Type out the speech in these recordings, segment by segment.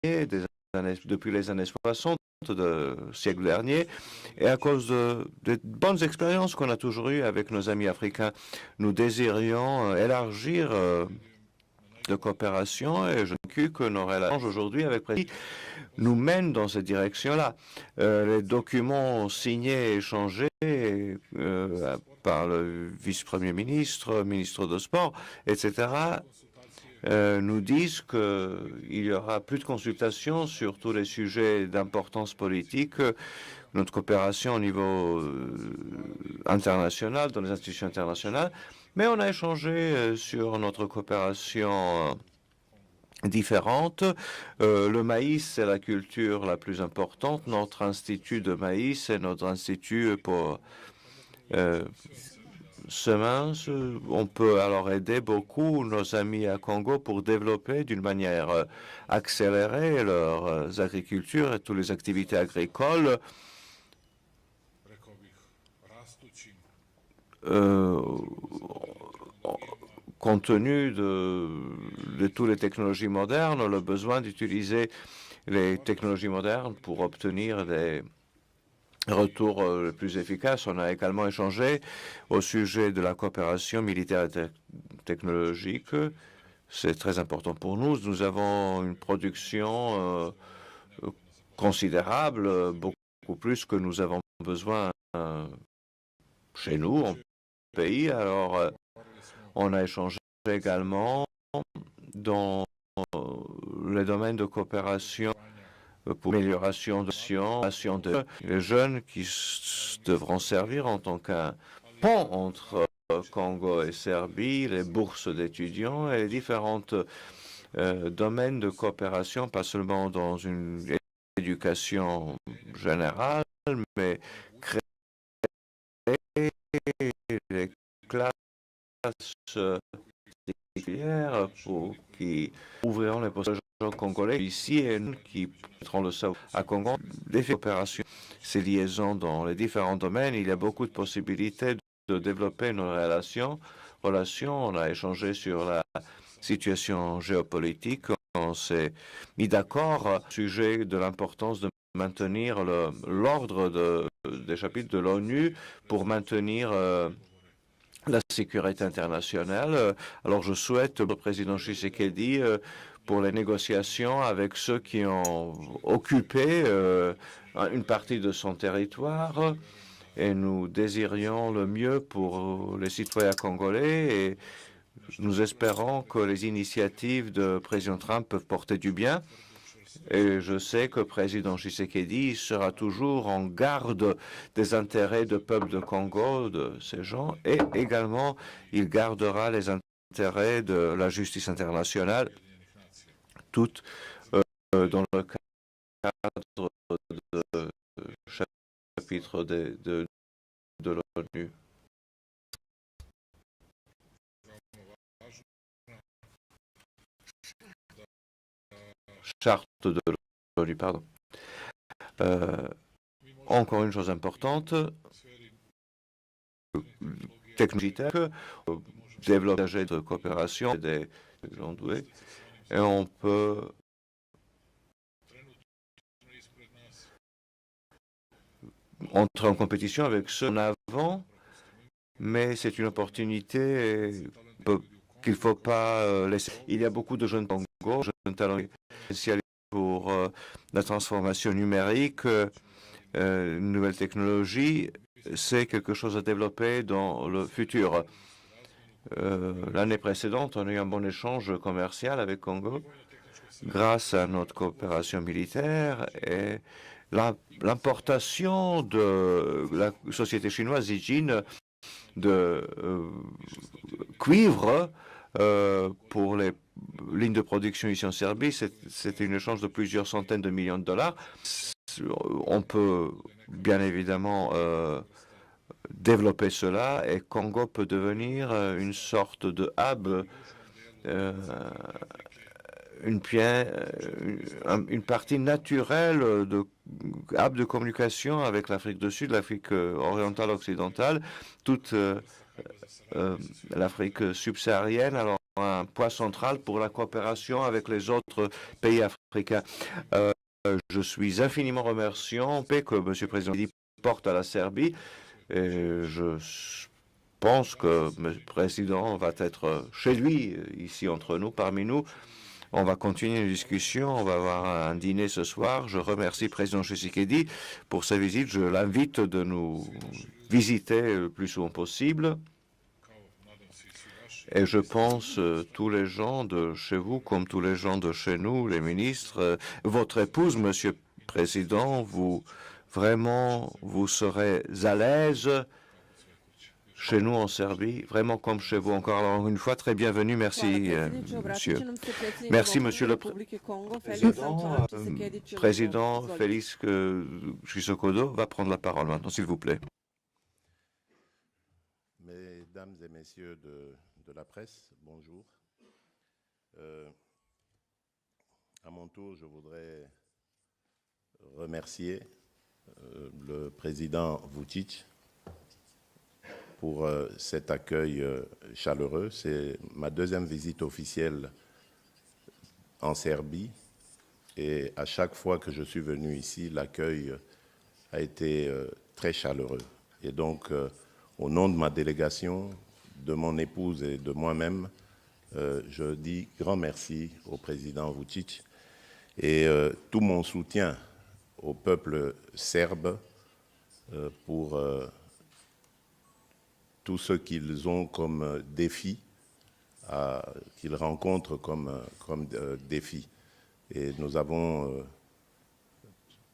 depuis les années 60 du siècle dernier, et à cause de bonnes expériences qu'on a toujours eues avec nos amis africains, nous désirions élargir de coopération, et je suis convaincu que nos relations aujourd'hui avec Président nous mènent dans cette direction-là. Les documents signés et échangés par le vice-premier ministre, ministre de Sport, etc., nous disent qu'il y aura plus de consultations sur tous les sujets d'importance politique, notre coopération au niveau international, dans les institutions internationales, mais on a échangé sur notre coopération différente. Le maïs, c'est la culture la plus importante. Notre institut de maïs est notre institut pour semences. On peut alors aider beaucoup nos amis à Congo pour développer d'une manière accélérée leurs agricultures et toutes les activités agricoles. Compte tenu de toutes les technologies modernes, le besoin d'utiliser les technologies modernes pour obtenir des retours les plus efficaces. On a également échangé au sujet de la coopération militaire et technologique. C'est très important pour nous. Nous avons une production considérable, beaucoup plus que nous avons besoin chez nous, en pays. Alors, on a échangé également dans les domaines de coopération pour l'amélioration de les jeunes qui devront servir en tant qu'un pont entre Congo et Serbie, les bourses d'étudiants et les différents domaines de coopération, pas seulement dans une éducation générale, mais créer les classes particulières qui ouvriront les postes congolais ici et qui mettront le savoir à Congo. Des coopérations, ces liaisons dans les différents domaines, il y a beaucoup de possibilités de développer nos relations. On a échangé sur la situation géopolitique. On s'est mis d'accord au sujet de l'importance de maintenir l'ordre des chapitres de l'ONU pour maintenir la sécurité internationale. Alors, je souhaite le président Tshisekedi pour les négociations avec ceux qui ont occupé une partie de son territoire, et nous désirions le mieux pour les citoyens congolais, et nous espérons que les initiatives de président Trump peuvent porter du bien. Et je sais que le président Tshisekedi sera toujours en garde des intérêts du peuple de Congo, de ces gens, et également il gardera les intérêts de la justice internationale, toutes dans le cadre de chapitre de l'ONU. Charte de l'ONU, pardon. Encore une chose importante, technologie, développer de coopération des gens doués, et on peut entrer en compétition avec ceux en avant, mais c'est une opportunité qu'il ne faut pas laisser. Il y a beaucoup de jeunes Congo, jeunes talents spécialisés pour la transformation numérique, nouvelles technologies. C'est quelque chose à développer dans le futur. L'année précédente, on a eu un bon échange commercial avec Congo grâce à notre coopération militaire et l'importation de la société chinoise Zijin de cuivre pour les lignes de production ici en Serbie. C'était un échange de plusieurs centaines de millions de dollars. On peut bien évidemment développer cela, et Congo peut devenir une sorte de hub, une partie naturelle de hub de communication avec l'Afrique du Sud, l'Afrique orientale, occidentale, toute l'Afrique subsaharienne. Alors, un point central pour la coopération avec les autres pays africains. Je suis infiniment remerciant que M. le Président porte à la Serbie. Et je pense que M. le Président va être chez lui, ici entre nous, parmi nous. On va continuer une discussion, on va avoir un dîner ce soir. Je remercie le président Tshisekedi pour sa visite. Je l'invite de nous visiter le plus souvent possible. Et je pense tous les gens de chez vous, comme tous les gens de chez nous, les ministres, votre épouse, Monsieur le Président, vous serez à l'aise chez nous en Serbie, vraiment comme chez vous. Encore une fois, très bienvenue. Merci, monsieur. Merci, monsieur le président Félix Tshisekedi va prendre la parole maintenant, s'il vous plaît. Mesdames et messieurs de la presse, bonjour. À mon tour, je voudrais remercier le président Vučić pour cet accueil chaleureux. C'est ma deuxième visite officielle en Serbie et à chaque fois que je suis venu ici, l'accueil a été très chaleureux. Et donc, au nom de ma délégation, de mon épouse et de moi-même, je dis grand merci au président Vučić et tout mon soutien au peuple serbe pour tout ce qu'ils ont comme défi, qu'ils rencontrent comme défi. Et nous avons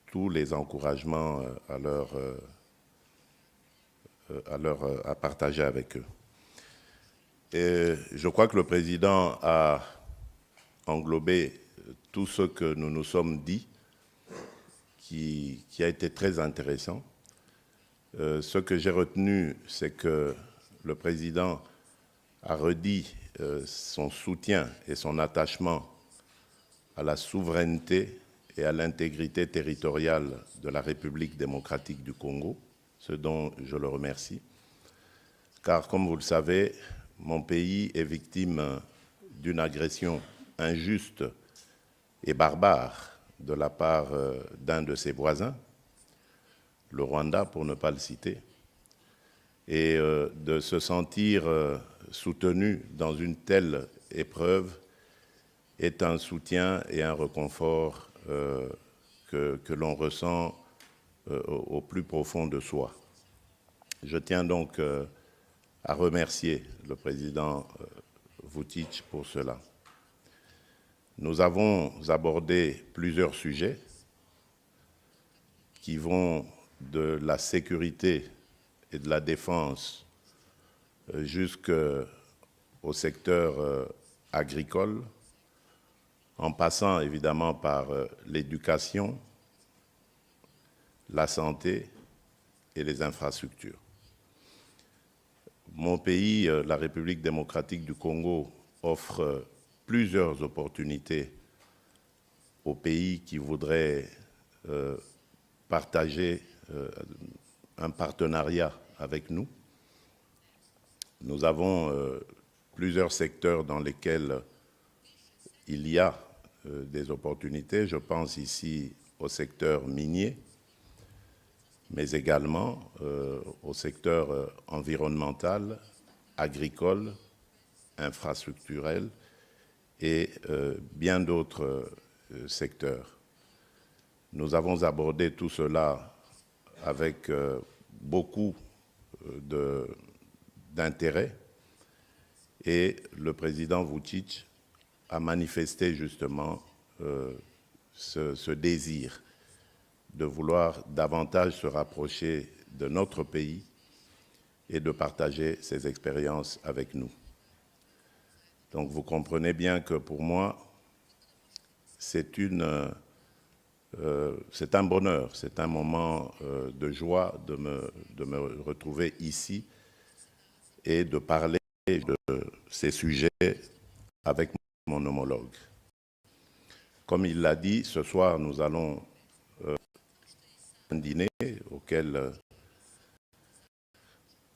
tous les encouragements à partager avec eux. Et je crois que le président a englobé tout ce que nous nous sommes dit, qui a été très intéressant. Ce que j'ai retenu, c'est que le président a redit son soutien et son attachement à la souveraineté et à l'intégrité territoriale de la République démocratique du Congo, ce dont je le remercie. Car, comme vous le savez, mon pays est victime d'une agression injuste et barbare de la part d'un de ses voisins, le Rwanda pour ne pas le citer, et de se sentir soutenu dans une telle épreuve est un soutien et un réconfort que l'on ressent au plus profond de soi. Je tiens donc à remercier le président Vučić pour cela. Nous avons abordé plusieurs sujets qui vont de la sécurité et de la défense jusqu'au secteur agricole, en passant évidemment par l'éducation, la santé et les infrastructures. Mon pays, la République démocratique du Congo, offre plusieurs opportunités aux pays qui voudraient partager un partenariat avec nous. Nous avons plusieurs secteurs dans lesquels il y a des opportunités. Je pense ici au secteur minier, mais également au secteur environnemental, agricole, infrastructurel et bien d'autres secteurs. Nous avons abordé tout cela avec beaucoup d'intérêt et le président Vučić a manifesté justement ce désir de vouloir davantage se rapprocher de notre pays et de partager ses expériences avec nous. Donc vous comprenez bien que pour moi, c'est un bonheur, c'est un moment de joie de me retrouver ici et de parler de ces sujets avec mon homologue. Comme il l'a dit, ce soir, nous allons un dîner auquel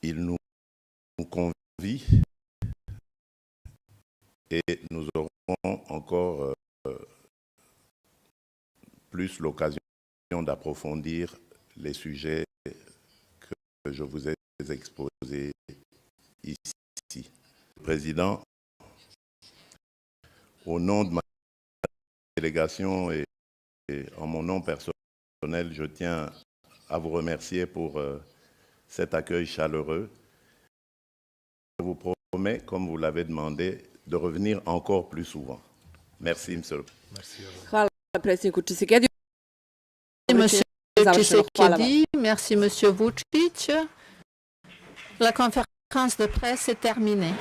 il nous convie et nous aurons encore plus l'occasion d'approfondir les sujets que je vous ai exposés ici. Président, au nom de ma délégation et en mon nom personnel, je tiens à vous remercier pour cet accueil chaleureux. Je vous promets, comme vous l'avez demandé, de revenir encore plus souvent. Merci, monsieur le Hvala predsjedniku Čisekedi. Monsieur Završeno. Hvala vam. Tshisekedi, merci Monsieur Vučić. La conférence de presse est terminée.